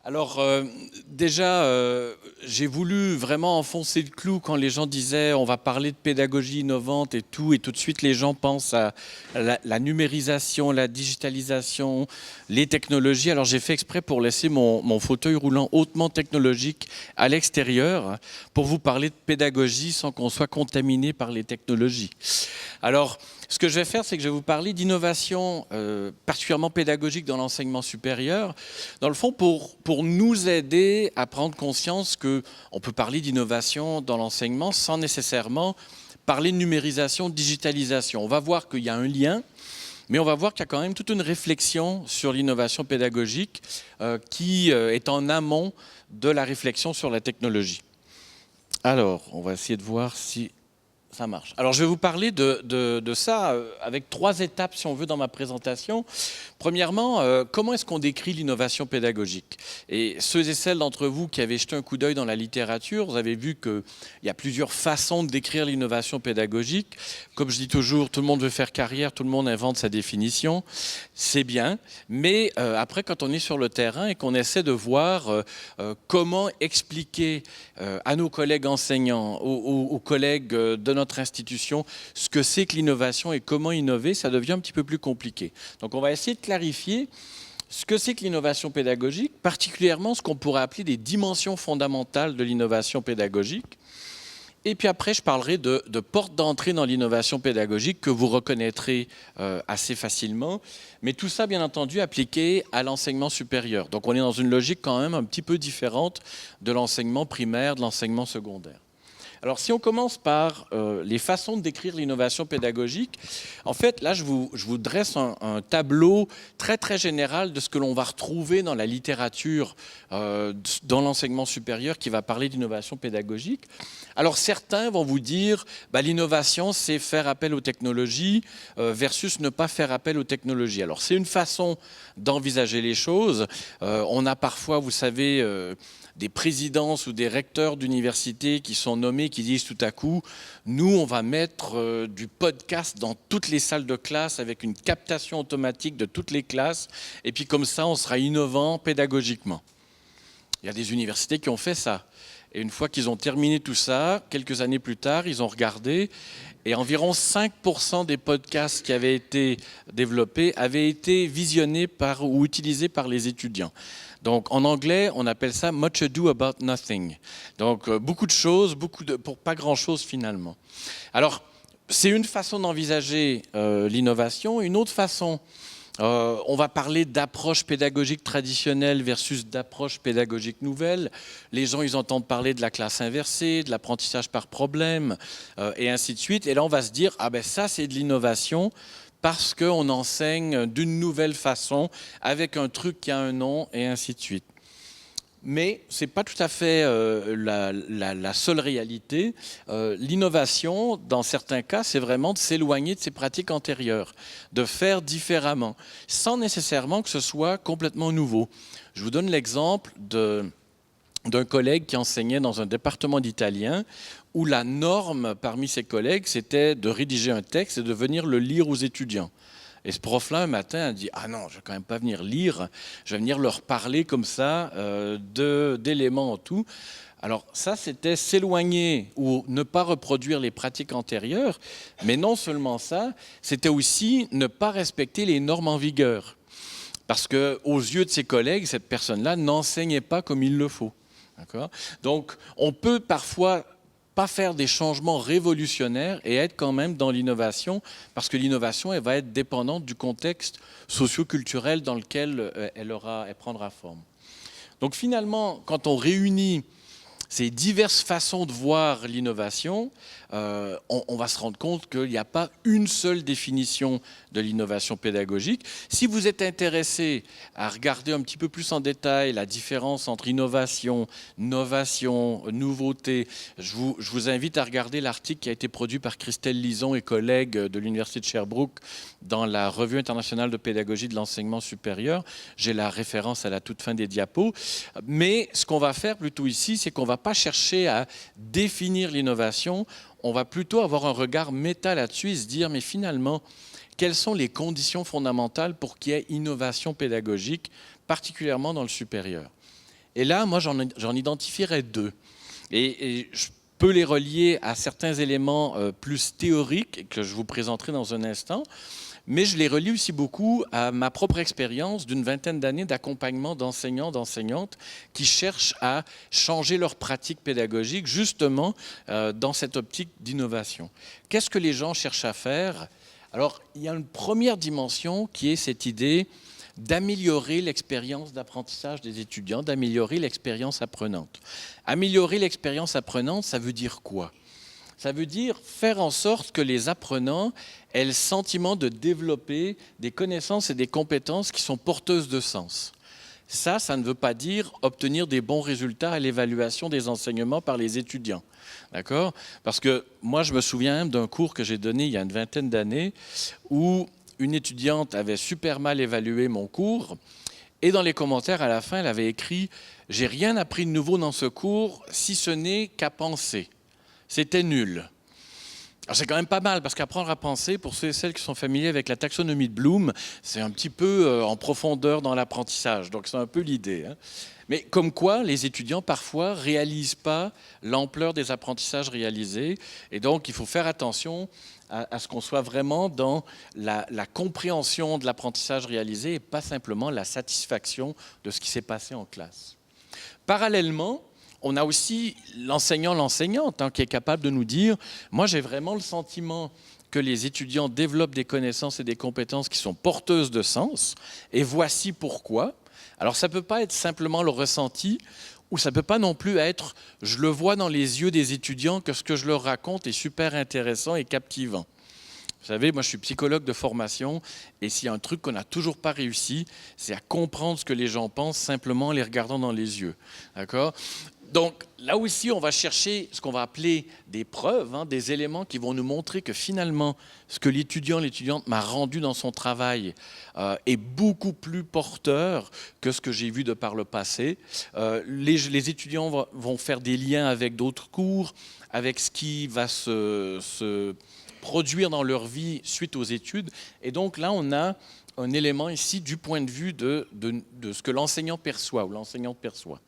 Alors, déjà, j'ai voulu vraiment enfoncer le clou quand les gens disaient on va parler de pédagogie innovante et tout de suite les gens pensent à la numérisation, la digitalisation, les technologies. Alors, j'ai fait exprès pour laisser mon fauteuil roulant hautement technologique à l'extérieur pour vous parler de pédagogie sans qu'on soit contaminé par les technologies. Alors, ce que je vais faire, c'est que je vais vous parler d'innovation particulièrement pédagogique dans l'enseignement supérieur, dans le fond pour nous aider à prendre conscience qu'on peut parler d'innovation dans l'enseignement sans nécessairement parler de numérisation, de digitalisation. On va voir qu'il y a un lien, mais on va voir qu'il y a quand même toute une réflexion sur l'innovation pédagogique qui est en amont de la réflexion sur la technologie. Alors, on va essayer de voir si ça marche. Alors, je vais vous parler de ça avec 3 étapes, si on veut, dans ma présentation. Premièrement, comment est-ce qu'on décrit l'innovation pédagogique? Et ceux et celles d'entre vous qui avez jeté un coup d'œil dans la littérature, vous avez vu qu'il y a plusieurs façons de décrire l'innovation pédagogique. Comme je dis toujours, tout le monde veut faire carrière, tout le monde invente sa définition. C'est bien, mais après, quand on est sur le terrain et qu'on essaie de voir comment expliquer à nos collègues enseignants, aux collègues de notre institution, ce que c'est que l'innovation et comment innover, ça devient un petit peu plus compliqué. Donc, on va essayer de clarifier ce que c'est que l'innovation pédagogique, particulièrement ce qu'on pourrait appeler des dimensions fondamentales de l'innovation pédagogique. Et puis après, je parlerai de portes d'entrée dans l'innovation pédagogique que vous reconnaîtrez assez facilement. Mais tout ça, bien entendu, appliqué à l'enseignement supérieur. Donc, on est dans une logique quand même un petit peu différente de l'enseignement primaire, de l'enseignement secondaire. Alors, si on commence par les façons de décrire l'innovation pédagogique, en fait, là, je vous dresse un tableau très, très général de ce que l'on va retrouver dans la littérature, dans l'enseignement supérieur, qui va parler d'innovation pédagogique. Alors, certains vont vous dire, l'innovation, c'est faire appel aux technologies versus ne pas faire appel aux technologies. Alors, c'est une façon d'envisager les choses. On a parfois, vous savez, des présidences ou des recteurs d'universités qui sont nommés, qui disent tout à coup, nous, on va mettre du podcast dans toutes les salles de classe avec une captation automatique de toutes les classes, et puis comme ça, on sera innovant pédagogiquement. Il y a des universités qui ont fait ça. Et une fois qu'ils ont terminé tout ça, quelques années plus tard, ils ont regardé et environ 5% des podcasts qui avaient été développés avaient été visionnés ou utilisés par les étudiants. Donc en anglais, on appelle ça « much ado about nothing ». Donc beaucoup de choses, pour pas grand-chose finalement. Alors, c'est une façon d'envisager l'innovation. Une autre façon, on va parler d'approche pédagogique traditionnelle versus d'approche pédagogique nouvelle. Les gens, ils entendent parler de la classe inversée, de l'apprentissage par problème, et ainsi de suite. Et là, on va se dire, ça, c'est de l'innovation parce qu'on enseigne d'une nouvelle façon, avec un truc qui a un nom, et ainsi de suite. Mais ce n'est pas tout à fait la seule réalité. L'innovation, dans certains cas, c'est vraiment de s'éloigner de ses pratiques antérieures, de faire différemment, sans nécessairement que ce soit complètement nouveau. Je vous donne l'exemple d'un collègue qui enseignait dans un département d'italien où la norme parmi ses collègues, c'était de rédiger un texte et de venir le lire aux étudiants. Et ce prof-là, un matin, a dit « Ah non, je ne vais quand même pas venir lire, je vais venir leur parler comme ça d'éléments en tout. » Alors ça, c'était s'éloigner ou ne pas reproduire les pratiques antérieures, mais non seulement ça, c'était aussi ne pas respecter les normes en vigueur. Parce qu'aux yeux de ses collègues, cette personne-là n'enseignait pas comme il le faut. Donc, on peut parfois pas faire des changements révolutionnaires et être quand même dans l'innovation, parce que l'innovation, elle va être dépendante du contexte socio-culturel dans lequel elle prendra forme. Donc finalement, quand on réunit ces diverses façons de voir l'innovation, on va se rendre compte qu'il n'y a pas une seule définition de l'innovation pédagogique. Si vous êtes intéressé à regarder un petit peu plus en détail la différence entre innovation, novation, nouveauté, je vous invite à regarder l'article qui a été produit par Christelle Lison et collègues de l'Université de Sherbrooke dans la Revue internationale de pédagogie de l'enseignement supérieur. J'ai la référence à la toute fin des diapos. Mais ce qu'on va faire plutôt ici, c'est qu'on ne va pas chercher à définir l'innovation, on va plutôt avoir un regard méta là-dessus et se dire, mais finalement, quelles sont les conditions fondamentales pour qu'il y ait innovation pédagogique, particulièrement dans le supérieur? Et là, moi, j'en identifierais deux. Et je peux les relier à certains éléments plus théoriques que je vous présenterai dans un instant. Mais je les relie aussi beaucoup à ma propre expérience d'une vingtaine d'années d'accompagnement d'enseignants, d'enseignantes qui cherchent à changer leur pratique pédagogique justement dans cette optique d'innovation. Qu'est-ce que les gens cherchent à faire? Alors, il y a une première dimension qui est cette idée d'améliorer l'expérience d'apprentissage des étudiants, d'améliorer l'expérience apprenante. Améliorer l'expérience apprenante, ça veut dire quoi? Ça veut dire faire en sorte que les apprenants aient le sentiment de développer des connaissances et des compétences qui sont porteuses de sens. Ça ne veut pas dire obtenir des bons résultats à l'évaluation des enseignements par les étudiants. D'accord? Parce que moi, je me souviens d'un cours que j'ai donné il y a une vingtaine d'années où une étudiante avait super mal évalué mon cours et dans les commentaires à la fin, elle avait écrit « J'ai rien appris de nouveau dans ce cours si ce n'est qu'à penser ». C'était nul. Alors c'est quand même pas mal, parce qu'apprendre à penser, pour ceux et celles qui sont familiers avec la taxonomie de Bloom, c'est un petit peu en profondeur dans l'apprentissage. Donc c'est un peu l'idée. Hein. Mais comme quoi, les étudiants, parfois, ne réalisent pas l'ampleur des apprentissages réalisés. Et donc, il faut faire attention à ce qu'on soit vraiment dans la compréhension de l'apprentissage réalisé et pas simplement la satisfaction de ce qui s'est passé en classe. Parallèlement, on a aussi l'enseignant, l'enseignante qui est capable de nous dire « Moi, j'ai vraiment le sentiment que les étudiants développent des connaissances et des compétences qui sont porteuses de sens, et voici pourquoi. » Alors, ça ne peut pas être simplement le ressenti, ou ça ne peut pas non plus être « Je le vois dans les yeux des étudiants que ce que je leur raconte est super intéressant et captivant. » Vous savez, moi je suis psychologue de formation et s'il y a un truc qu'on n'a toujours pas réussi, c'est à comprendre ce que les gens pensent simplement en les regardant dans les yeux. D'accord ? Donc là aussi, on va chercher ce qu'on va appeler des preuves, des éléments qui vont nous montrer que finalement, ce que l'étudiante m'a rendu dans son travail est beaucoup plus porteur que ce que j'ai vu de par le passé. Les étudiants vont faire des liens avec d'autres cours, avec ce qui va se produire dans leur vie suite aux études. Et donc là, on a un élément ici du point de vue de ce que l'enseignant perçoit ou l'enseignante perçoit.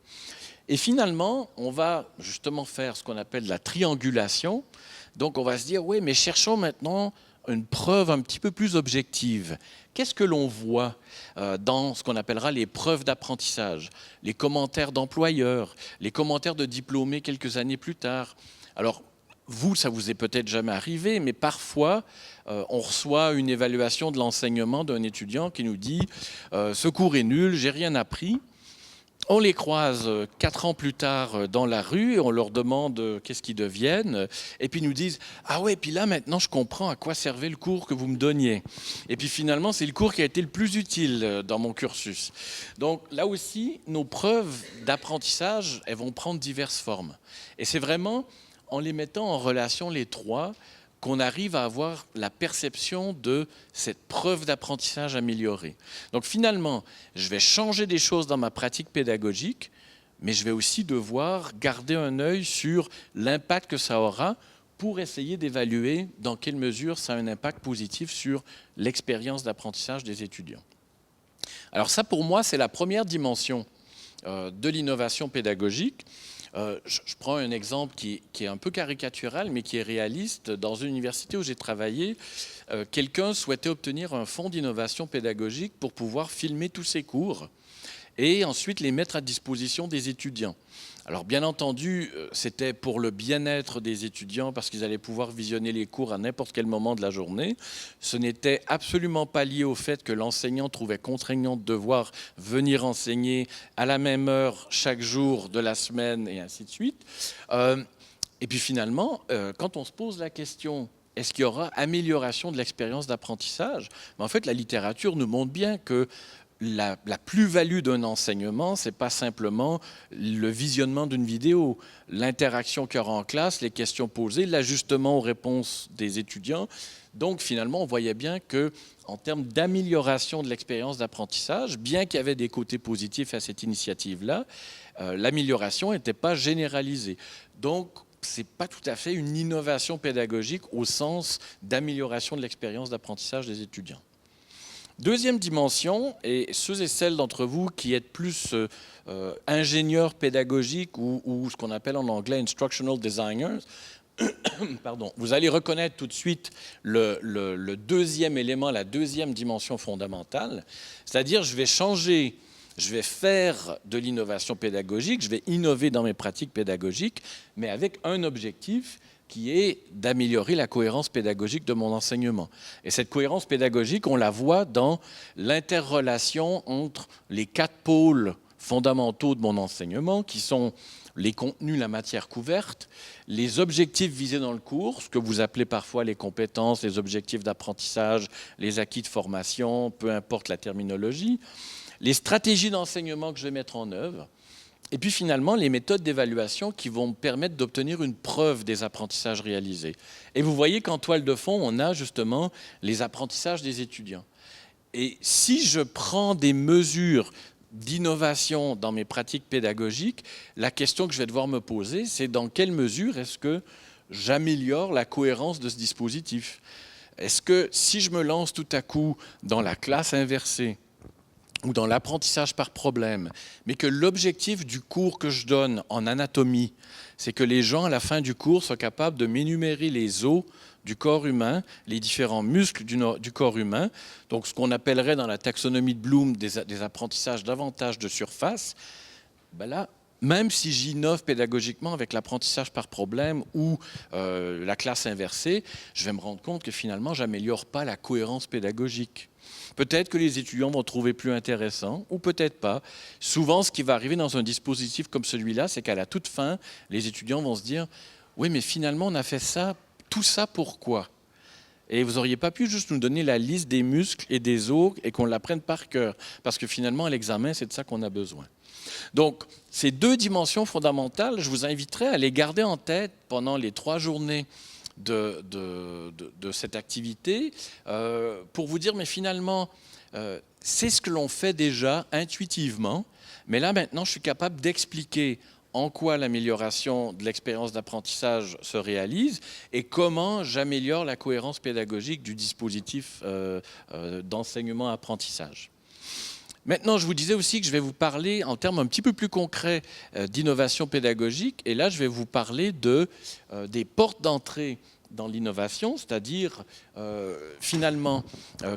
Et finalement, on va justement faire ce qu'on appelle la triangulation. Donc on va se dire, oui, mais cherchons maintenant une preuve un petit peu plus objective. Qu'est-ce que l'on voit dans ce qu'on appellera les preuves d'apprentissage? Les commentaires d'employeurs, les commentaires de diplômés quelques années plus tard. Alors, vous, ça vous est peut-être jamais arrivé, mais parfois, on reçoit une évaluation de l'enseignement d'un étudiant qui nous dit « Ce cours est nul, j'ai rien appris ». On les croise 4 ans plus tard dans la rue et on leur demande qu'est-ce qu'ils deviennent. Et puis ils nous disent « Ah ouais, puis là maintenant je comprends à quoi servait le cours que vous me donniez. Et puis finalement c'est le cours qui a été le plus utile dans mon cursus. » Donc là aussi, nos preuves d'apprentissage, elles vont prendre diverses formes. Et c'est vraiment en les mettant en relation les trois qu'on arrive à avoir la perception de cette preuve d'apprentissage améliorée. Donc finalement, je vais changer des choses dans ma pratique pédagogique, mais je vais aussi devoir garder un œil sur l'impact que ça aura pour essayer d'évaluer dans quelle mesure ça a un impact positif sur l'expérience d'apprentissage des étudiants. Alors ça, pour moi, c'est la première dimension de l'innovation pédagogique. Je prends un exemple qui est un peu caricatural, mais qui est réaliste. Dans une université où j'ai travaillé, quelqu'un souhaitait obtenir un fonds d'innovation pédagogique pour pouvoir filmer tous ses cours et ensuite les mettre à disposition des étudiants. Alors bien entendu, c'était pour le bien-être des étudiants parce qu'ils allaient pouvoir visionner les cours à n'importe quel moment de la journée. Ce n'était absolument pas lié au fait que l'enseignant trouvait contraignant de devoir venir enseigner à la même heure chaque jour de la semaine et ainsi de suite. Et puis finalement, quand on se pose la question est-ce qu'il y aura amélioration de l'expérience d'apprentissage? En fait, la littérature nous montre bien que la plus-value d'un enseignement, ce n'est pas simplement le visionnement d'une vidéo, l'interaction qu'il y aura en classe, les questions posées, l'ajustement aux réponses des étudiants. Donc finalement, on voyait bien qu'en termes d'amélioration de l'expérience d'apprentissage, bien qu'il y avait des côtés positifs à cette initiative-là, l'amélioration n'était pas généralisée. Donc, ce n'est pas tout à fait une innovation pédagogique au sens d'amélioration de l'expérience d'apprentissage des étudiants. Deuxième dimension, et ceux et celles d'entre vous qui êtes plus ingénieurs pédagogiques ou ce qu'on appelle en anglais instructional designers, pardon, vous allez reconnaître tout de suite le deuxième élément, la deuxième dimension fondamentale, c'est-à-dire je vais faire de l'innovation pédagogique, je vais innover dans mes pratiques pédagogiques, mais avec un objectif qui est d'améliorer la cohérence pédagogique de mon enseignement. Et cette cohérence pédagogique, on la voit dans l'interrelation entre les 4 pôles fondamentaux de mon enseignement, qui sont les contenus, la matière couverte, les objectifs visés dans le cours, ce que vous appelez parfois les compétences, les objectifs d'apprentissage, les acquis de formation, peu importe la terminologie, les stratégies d'enseignement que je vais mettre en œuvre, et puis finalement les méthodes d'évaluation qui vont me permettre d'obtenir une preuve des apprentissages réalisés. Et vous voyez qu'en toile de fond, on a justement les apprentissages des étudiants. Et si je prends des mesures d'innovation dans mes pratiques pédagogiques, la question que je vais devoir me poser, c'est dans quelle mesure est-ce que j'améliore la cohérence de ce dispositif? Est-ce que si je me lance tout à coup dans la classe inversée ou dans l'apprentissage par problème, mais que l'objectif du cours que je donne en anatomie, c'est que les gens à la fin du cours soient capables de m'énumérer les os du corps humain, les différents muscles du corps humain, donc ce qu'on appellerait dans la taxonomie de Bloom des apprentissages davantage de surface, ben là, même si j'innove pédagogiquement avec l'apprentissage par problème ou la classe inversée, je vais me rendre compte que finalement, je n'améliore pas la cohérence pédagogique. Peut-être que les étudiants vont trouver plus intéressant, ou peut-être pas. Souvent, ce qui va arriver dans un dispositif comme celui-là, c'est qu'à la toute fin, les étudiants vont se dire « Oui, mais finalement, on a fait ça, tout ça pourquoi ?» Et vous n'auriez pas pu juste nous donner la liste des muscles et des os et qu'on l'apprenne par cœur, parce que finalement, à l'examen, c'est de ça qu'on a besoin. Donc, ces 2 dimensions fondamentales, je vous inviterai à les garder en tête pendant les 3 journées de cette activité pour vous dire, mais finalement, c'est ce que l'on fait déjà intuitivement, mais là maintenant, je suis capable d'expliquer en quoi l'amélioration de l'expérience d'apprentissage se réalise et comment j'améliore la cohérence pédagogique du dispositif d'enseignement-apprentissage. Maintenant, je vous disais aussi que je vais vous parler en termes un petit peu plus concrets d'innovation pédagogique. Et là, je vais vous parler des portes d'entrée dans l'innovation, c'est-à-dire, finalement,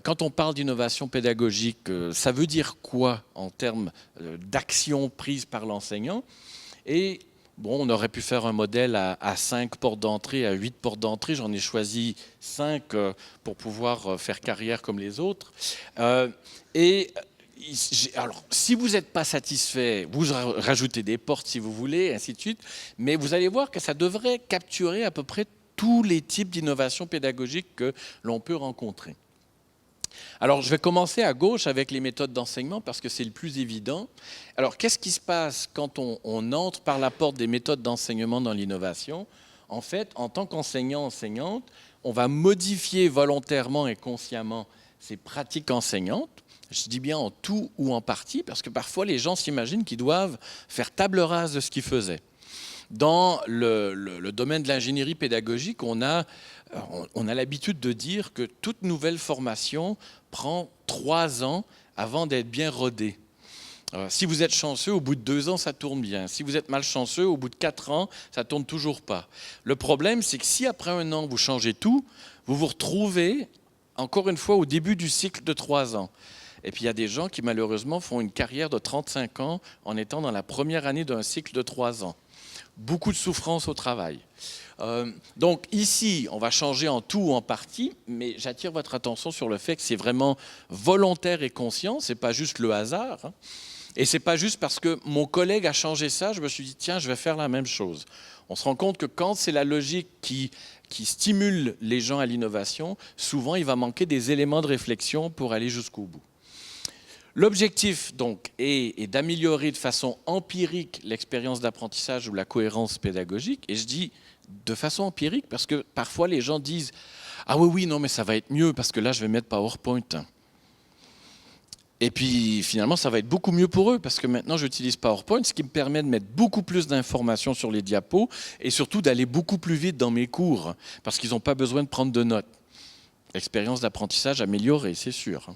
quand on parle d'innovation pédagogique, ça veut dire quoi en termes d'action prise par l'enseignant? Et bon, on aurait pu faire un modèle à 5 portes d'entrée, à 8 portes d'entrée. J'en ai choisi 5 pour pouvoir faire carrière comme les autres. Alors, si vous n'êtes pas satisfait, vous rajoutez des portes si vous voulez, ainsi de suite, mais vous allez voir que ça devrait capturer à peu près tous les types d'innovation pédagogique que l'on peut rencontrer. Alors, je vais commencer à gauche avec les méthodes d'enseignement parce que c'est le plus évident. Alors, qu'est-ce qui se passe quand on entre par la porte des méthodes d'enseignement dans l'innovation? En fait, en tant qu'enseignant-enseignante, on va modifier volontairement et consciemment ces pratiques enseignantes. Je dis bien en tout ou en partie, parce que parfois les gens s'imaginent qu'ils doivent faire table rase de ce qu'ils faisaient. Dans le domaine de l'ingénierie pédagogique, on a l'habitude de dire que toute nouvelle formation prend 3 ans avant d'être bien rodée. Si vous êtes chanceux, au bout de 2 ans, ça tourne bien. Si vous êtes malchanceux, au bout de 4 ans, ça ne tourne toujours pas. Le problème, c'est que si après 1 an, vous changez tout, vous vous retrouvez, encore une fois, au début du cycle de 3 ans. Et puis il y a des gens qui malheureusement font une carrière de 35 ans en étant dans la première année d'un cycle de 3 ans. Beaucoup de souffrance au travail. Donc ici, on va changer en tout ou en partie, mais j'attire votre attention sur le fait que c'est vraiment volontaire et conscient, ce n'est pas juste le hasard. Hein. Et ce n'est pas juste parce que mon collègue a changé ça, je me suis dit, tiens, je vais faire la même chose. On se rend compte que quand c'est la logique qui stimule les gens à l'innovation, souvent il va manquer des éléments de réflexion pour aller jusqu'au bout. L'objectif, donc, est d'améliorer de façon empirique l'expérience d'apprentissage ou la cohérence pédagogique. Et je dis de façon empirique parce que parfois les gens disent « Ah oui, non, mais ça va être mieux parce que là, je vais mettre PowerPoint. » Et puis, finalement, ça va être beaucoup mieux pour eux parce que maintenant, j'utilise PowerPoint, ce qui me permet de mettre beaucoup plus d'informations sur les diapos et surtout d'aller beaucoup plus vite dans mes cours parce qu'ils n'ont pas besoin de prendre de notes. Expérience d'apprentissage améliorée, c'est sûr.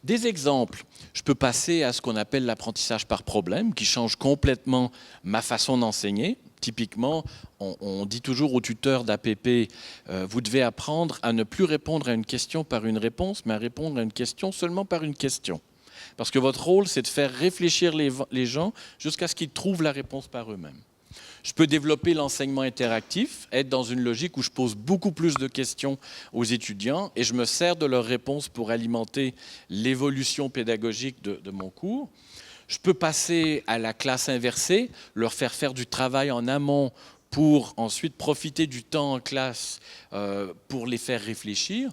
Des exemples, je peux passer à ce qu'on appelle l'apprentissage par problème, qui change complètement ma façon d'enseigner. Typiquement, on dit toujours aux tuteurs d'APP, vous devez apprendre à ne plus répondre à une question par une réponse, mais à répondre à une question seulement par une question. Parce que votre rôle, c'est de faire réfléchir les gens jusqu'à ce qu'ils trouvent la réponse par eux-mêmes. Je peux développer l'enseignement interactif, être dans une logique où je pose beaucoup plus de questions aux étudiants et je me sers de leurs réponses pour alimenter l'évolution pédagogique de mon cours. Je peux passer à la classe inversée, leur faire du travail en amont pour ensuite profiter du temps en classe pour les faire réfléchir.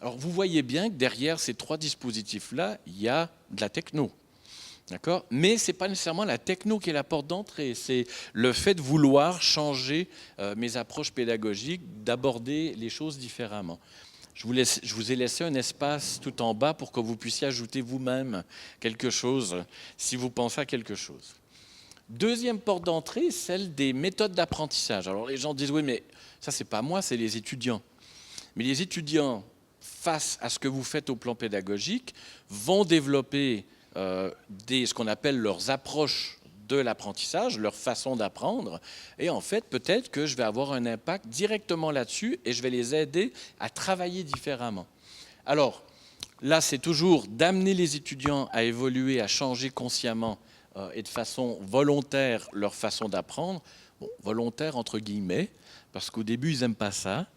Alors vous voyez bien que derrière ces trois dispositifs-là, il y a de la techno. D'accord ? Mais ce n'est pas nécessairement la techno qui est la porte d'entrée, c'est le fait de vouloir changer mes approches pédagogiques, d'aborder les choses différemment. Je vous ai laissé un espace tout en bas pour que vous puissiez ajouter vous-même quelque chose, si vous pensez à quelque chose. Deuxième porte d'entrée, celle des méthodes d'apprentissage. Alors les gens disent, oui, mais ça, c'est pas moi, c'est les étudiants. Mais les étudiants, face à ce que vous faites au plan pédagogique, vont développer ce qu'on appelle leurs approches de l'apprentissage, leur façon d'apprendre. Et en fait, peut-être que je vais avoir un impact directement là-dessus et je vais les aider à travailler différemment. Alors, là, c'est toujours d'amener les étudiants à évoluer, à changer consciemment et de façon volontaire leur façon d'apprendre. Bon, volontaire entre guillemets, parce qu'au début, ils n'aiment pas ça.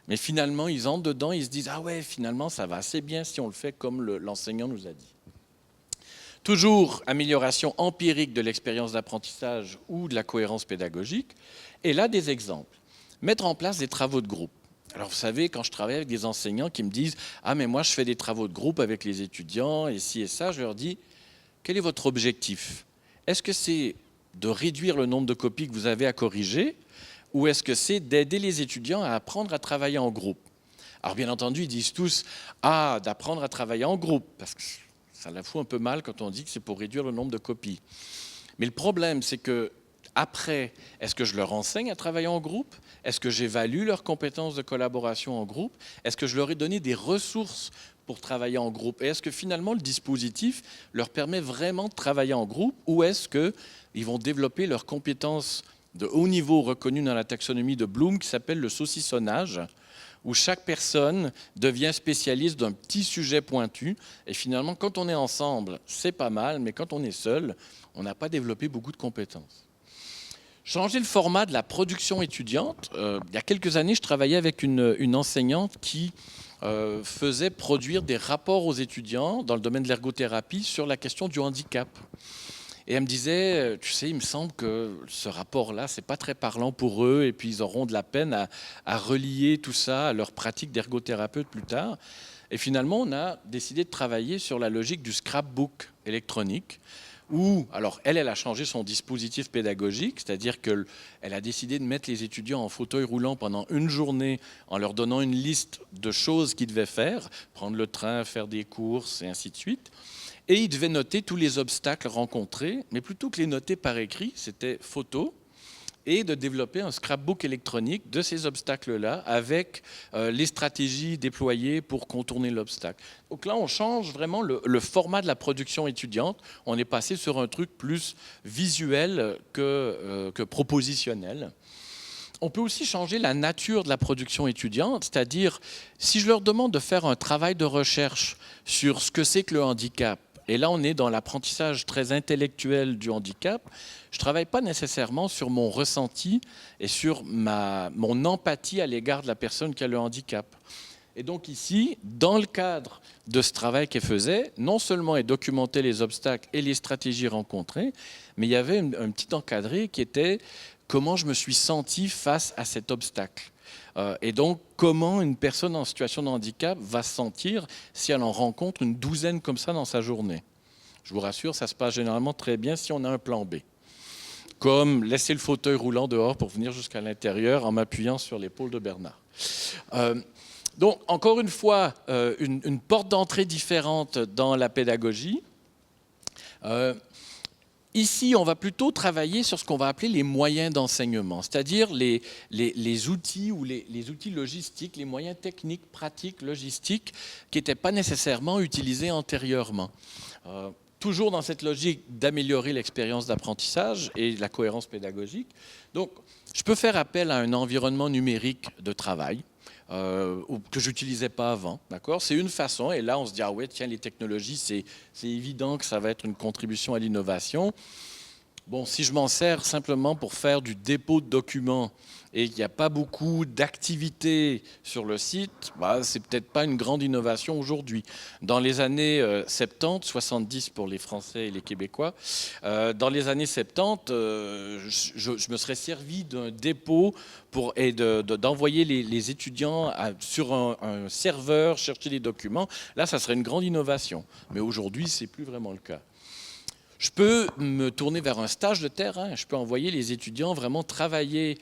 Mais finalement, ils entrent dedans, ils se disent « Ah ouais, finalement, ça va assez bien si on le fait comme l'enseignant nous a dit ». Toujours amélioration empirique de l'expérience d'apprentissage ou de la cohérence pédagogique. Et là, des exemples. Mettre en place des travaux de groupe. Alors, vous savez, quand je travaille avec des enseignants qui me disent « Ah, mais moi, je fais des travaux de groupe avec les étudiants, et ci et ça », je leur dis « Quel est votre objectif ? Est-ce que c'est de réduire le nombre de copies que vous avez à corriger ou est-ce que c'est d'aider les étudiants à apprendre à travailler en groupe ?» Alors, bien entendu, ils disent tous « Ah, d'apprendre à travailler en groupe », parce que ça la fout un peu mal quand on dit que c'est pour réduire le nombre de copies. Mais le problème, c'est que après, est-ce que je leur enseigne à travailler en groupe ? Est-ce que j'évalue leurs compétences de collaboration en groupe ? Est-ce que je leur ai donné des ressources pour travailler en groupe ? Et est-ce que finalement le dispositif leur permet vraiment de travailler en groupe ? Ou est-ce qu'ils vont développer leurs compétences de haut niveau reconnues dans la taxonomie de Bloom qui s'appelle le saucissonnage, où chaque personne devient spécialiste d'un petit sujet pointu. Et finalement, quand on est ensemble, c'est pas mal, mais quand on est seul, on n'a pas développé beaucoup de compétences. Changer le format de la production étudiante. Il y a quelques années, je travaillais avec une enseignante qui faisait produire des rapports aux étudiants dans le domaine de l'ergothérapie sur la question du handicap. Et elle me disait, tu sais, il me semble que ce rapport-là, c'est pas très parlant pour eux, et puis ils auront de la peine à relier tout ça à leur pratique d'ergothérapeute plus tard. Et finalement, on a décidé de travailler sur la logique du scrapbook électronique, où, alors elle a changé son dispositif pédagogique, c'est-à-dire qu'elle a décidé de mettre les étudiants en fauteuil roulant pendant une journée en leur donnant une liste de choses qu'ils devaient faire, prendre le train, faire des courses, et ainsi de suite. Et ils devaient noter tous les obstacles rencontrés, mais plutôt que les noter par écrit, c'était photo, et de développer un scrapbook électronique de ces obstacles-là avec les stratégies déployées pour contourner l'obstacle. Donc là, on change vraiment le format de la production étudiante. On est passé sur un truc plus visuel que propositionnel. On peut aussi changer la nature de la production étudiante, c'est-à-dire si je leur demande de faire un travail de recherche sur ce que c'est que le handicap, et là, on est dans l'apprentissage très intellectuel du handicap. Je ne travaille pas nécessairement sur mon ressenti et sur mon empathie à l'égard de la personne qui a le handicap. Et donc ici, dans le cadre de ce travail qu'elle faisait, non seulement elle documentait les obstacles et les stratégies rencontrées, mais il y avait un petit encadré qui était comment je me suis senti face à cet obstacle. Et donc, comment une personne en situation de handicap va se sentir si elle en rencontre une douzaine comme ça dans sa journée. Je vous rassure, ça se passe généralement très bien si on a un plan B. Comme laisser le fauteuil roulant dehors pour venir jusqu'à l'intérieur en m'appuyant sur l'épaule de Bernard. Donc, encore une fois, une porte d'entrée différente dans la pédagogie. Ici, on va plutôt travailler sur ce qu'on va appeler les moyens d'enseignement, c'est-à-dire les outils ou les outils logistiques, les moyens techniques, pratiques, logistiques qui n'étaient pas nécessairement utilisés antérieurement. Toujours dans cette logique d'améliorer l'expérience d'apprentissage et la cohérence pédagogique. Donc, je peux faire appel à un environnement numérique de travail que je n'utilisais pas avant. D'accord ? C'est une façon, et là on se dit, ah ouais, tiens, les technologies, c'est évident que ça va être une contribution à l'innovation. Bon, si je m'en sers simplement pour faire du dépôt de documents et qu'il n'y a pas beaucoup d'activités sur le site, bah, c'est peut-être pas une grande innovation aujourd'hui. Dans les années 70, 70 pour les Français et les Québécois, dans les années 70, je me serais servi d'un dépôt et d'envoyer les étudiants sur un serveur chercher des documents. Là, ça serait une grande innovation. Mais aujourd'hui, c'est plus vraiment le cas. Je peux me tourner vers un stage de terrain, je peux envoyer les étudiants vraiment travailler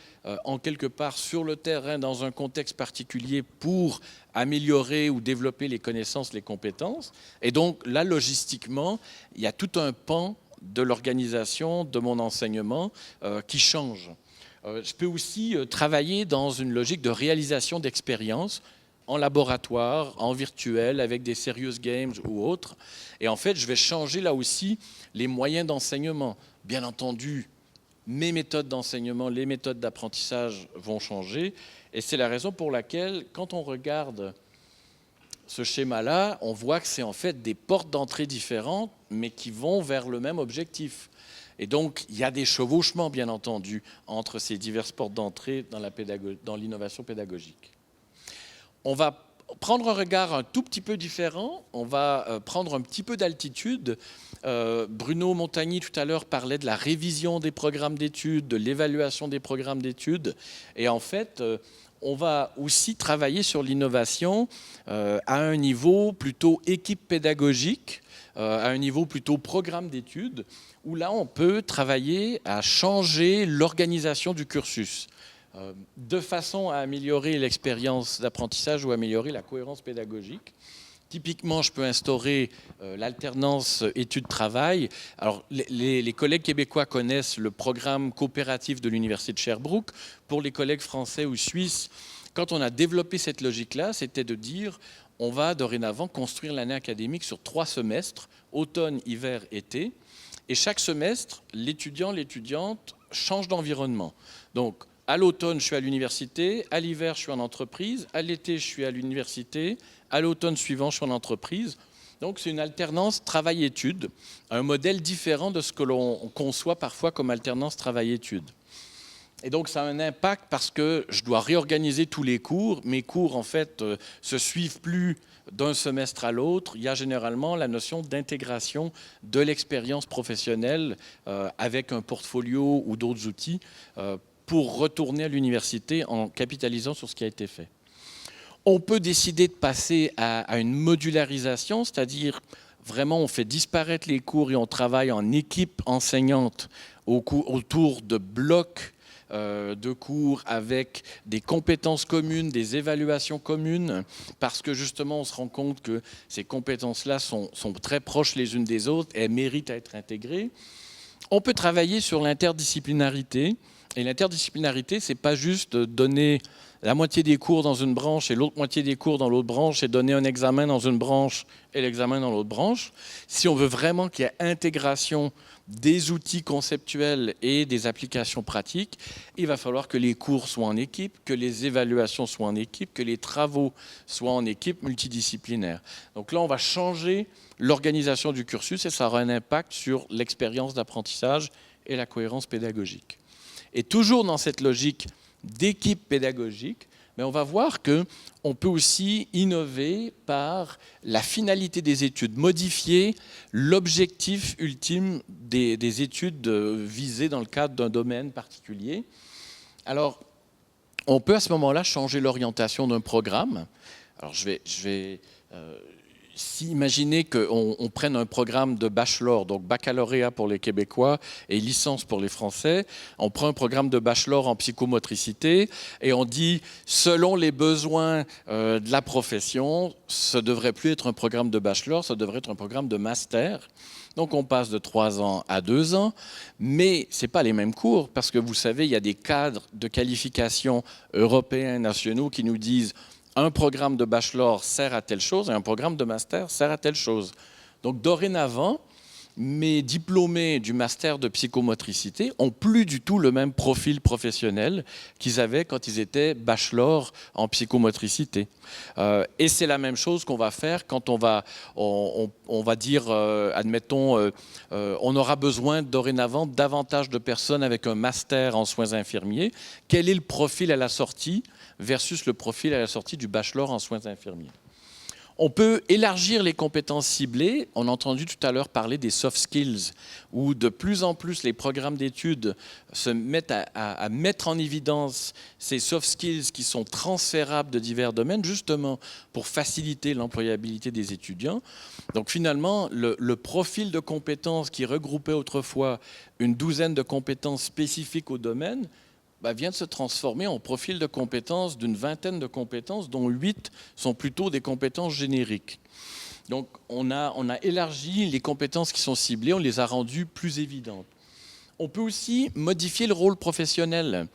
en quelque part sur le terrain dans un contexte particulier pour améliorer ou développer les connaissances, les compétences. Et donc là, logistiquement, il y a tout un pan de l'organisation de mon enseignement qui change. Je peux aussi travailler dans une logique de réalisation d'expériences en laboratoire, en virtuel, avec des serious games ou autres. Et en fait, je vais changer là aussi les moyens d'enseignement. Bien entendu, mes méthodes d'enseignement, les méthodes d'apprentissage vont changer. Et c'est la raison pour laquelle, quand on regarde ce schéma-là, on voit que c'est en fait des portes d'entrée différentes, mais qui vont vers le même objectif. Et donc, il y a des chevauchements, bien entendu, entre ces diverses portes d'entrée dans l'innovation pédagogique. On va prendre un regard un tout petit peu différent, on va prendre un petit peu d'altitude. Bruno Montagny, tout à l'heure, parlait de la révision des programmes d'études, de l'évaluation des programmes d'études. Et en fait, on va aussi travailler sur l'innovation à un niveau plutôt équipe pédagogique, à un niveau plutôt programme d'études, où là, on peut travailler à changer l'organisation du cursus, de façon à améliorer l'expérience d'apprentissage ou améliorer la cohérence pédagogique. Typiquement, je peux instaurer l'alternance études-travail. Alors, les collègues québécois connaissent le programme coopératif de l'Université de Sherbrooke. Pour les collègues français ou suisses, quand on a développé cette logique-là, c'était de dire on va dorénavant construire l'année académique sur 3 semestres, automne, hiver, été. Et chaque semestre, l'étudiant, l'étudiante change d'environnement. Donc, à l'automne, je suis à l'université, à l'hiver, je suis en entreprise, à l'été, je suis à l'université, à l'automne suivant, je suis en entreprise. Donc, c'est une alternance travail-études, un modèle différent de ce que l'on conçoit parfois comme alternance travail-études. Et donc, ça a un impact parce que je dois réorganiser tous les cours. Mes cours, en fait, se suivent plus d'un semestre à l'autre. Il y a généralement la notion d'intégration de l'expérience professionnelle avec un portfolio ou d'autres outils pour retourner à l'université en capitalisant sur ce qui a été fait. On peut décider de passer à une modularisation, c'est-à-dire vraiment on fait disparaître les cours et on travaille en équipe enseignante autour de blocs de cours avec des compétences communes, des évaluations communes, parce que justement on se rend compte que ces compétences-là sont très proches les unes des autres et méritent à être intégrées. On peut travailler sur l'interdisciplinarité. Et l'interdisciplinarité, ce n'est pas juste donner la moitié des cours dans une branche et l'autre moitié des cours dans l'autre branche et donner un examen dans une branche et l'examen dans l'autre branche. Si on veut vraiment qu'il y ait intégration des outils conceptuels et des applications pratiques, il va falloir que les cours soient en équipe, que les évaluations soient en équipe, que les travaux soient en équipe multidisciplinaire. Donc là, on va changer l'organisation du cursus et ça aura un impact sur l'expérience d'apprentissage et la cohérence pédagogique. Et toujours dans cette logique d'équipe pédagogique, mais on va voir qu'on peut aussi innover par la finalité des études, modifier l'objectif ultime des études visées dans le cadre d'un domaine particulier. Alors, on peut à ce moment-là changer l'orientation d'un programme. Alors, Si imaginez qu'on prenne un programme de bachelor, donc baccalauréat pour les Québécois et licence pour les Français, on prend un programme de bachelor en psychomotricité et on dit, selon les besoins de la profession, ça ne devrait plus être un programme de bachelor, ça devrait être un programme de master. Donc on passe de 3 ans à 2 ans, mais ce n'est pas les mêmes cours, parce que vous savez, il y a des cadres de qualification européens, nationaux qui nous disent un programme de bachelor sert à telle chose et un programme de master sert à telle chose. Donc dorénavant, mes diplômés du master de psychomotricité n'ont plus du tout le même profil professionnel qu'ils avaient quand ils étaient bachelor en psychomotricité. Et c'est la même chose qu'on va faire quand on va dire, admettons, on aura besoin dorénavant davantage de personnes avec un master en soins infirmiers. Quel est le profil à la sortie versus le profil à la sortie du bachelor en soins infirmiers? On peut élargir les compétences ciblées. On a entendu tout à l'heure parler des soft skills, où de plus en plus les programmes d'études se mettent à mettre en évidence ces soft skills qui sont transférables de divers domaines, justement pour faciliter l'employabilité des étudiants. Donc finalement, le profil de compétences qui regroupait autrefois une douzaine de compétences spécifiques au domaine, vient de se transformer en profil de compétences d'une vingtaine de compétences, dont 8 sont plutôt des compétences génériques. Donc on a élargi les compétences qui sont ciblées, on les a rendues plus évidentes. On peut aussi modifier le rôle professionnel.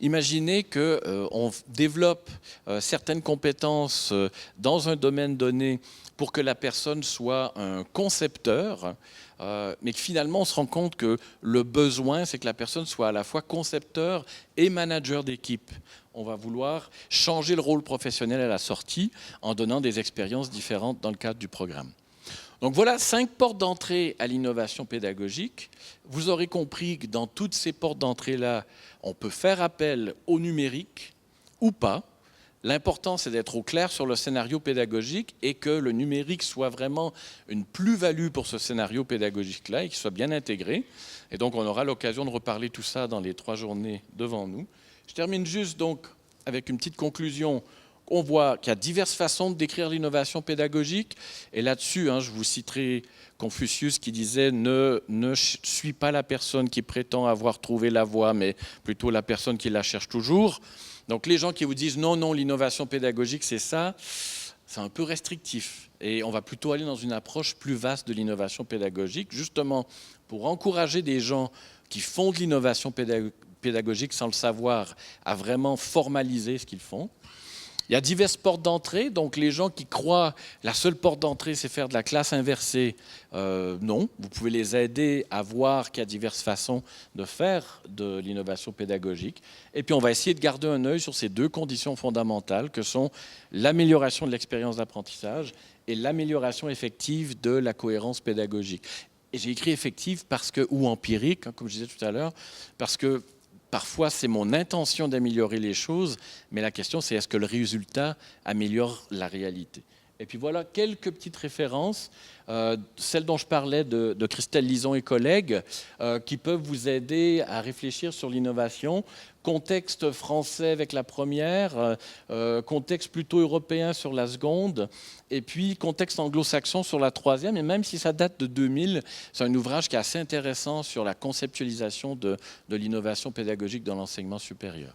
Imaginez qu'on développe certaines compétences dans un domaine donné pour que la personne soit un concepteur, mais que finalement on se rend compte que le besoin, c'est que la personne soit à la fois concepteur et manager d'équipe. On va vouloir changer le rôle professionnel à la sortie en donnant des expériences différentes dans le cadre du programme. Donc voilà 5 portes d'entrée à l'innovation pédagogique. Vous aurez compris que dans toutes ces portes d'entrée-là, on peut faire appel au numérique ou pas. L'important, c'est d'être au clair sur le scénario pédagogique et que le numérique soit vraiment une plus-value pour ce scénario pédagogique-là et qu'il soit bien intégré. Et donc, on aura l'occasion de reparler tout ça dans les 3 journées devant nous. Je termine juste donc avec une petite conclusion. On voit qu'il y a diverses façons de décrire l'innovation pédagogique. Et là-dessus, je vous citerai Confucius qui disait « Ne suis pas la personne qui prétend avoir trouvé la voie, mais plutôt la personne qui la cherche toujours ». Donc les gens qui vous disent « Non, l'innovation pédagogique, c'est ça », c'est un peu restrictif. Et on va plutôt aller dans une approche plus vaste de l'innovation pédagogique, justement pour encourager des gens qui font de l'innovation pédagogique sans le savoir à vraiment formaliser ce qu'ils font. Il y a diverses portes d'entrée, donc les gens qui croient la seule porte d'entrée, c'est faire de la classe inversée, non. Vous pouvez les aider à voir qu'il y a diverses façons de faire de l'innovation pédagogique. Et puis on va essayer de garder un œil sur ces 2 conditions fondamentales que sont l'amélioration de l'expérience d'apprentissage et l'amélioration effective de la cohérence pédagogique. Et j'ai écrit effective parce que, ou empirique, comme je disais tout à l'heure, parce que parfois, c'est mon intention d'améliorer les choses, mais la question, c'est est-ce que le résultat améliore la réalité? Et puis voilà quelques petites références, celles dont je parlais de Christelle Lison et collègues, qui peuvent vous aider à réfléchir sur l'innovation. Contexte français avec la première, contexte plutôt européen sur la seconde, et puis contexte anglo-saxon sur la troisième. Et même si ça date de 2000, c'est un ouvrage qui est assez intéressant sur la conceptualisation de l'innovation pédagogique dans l'enseignement supérieur.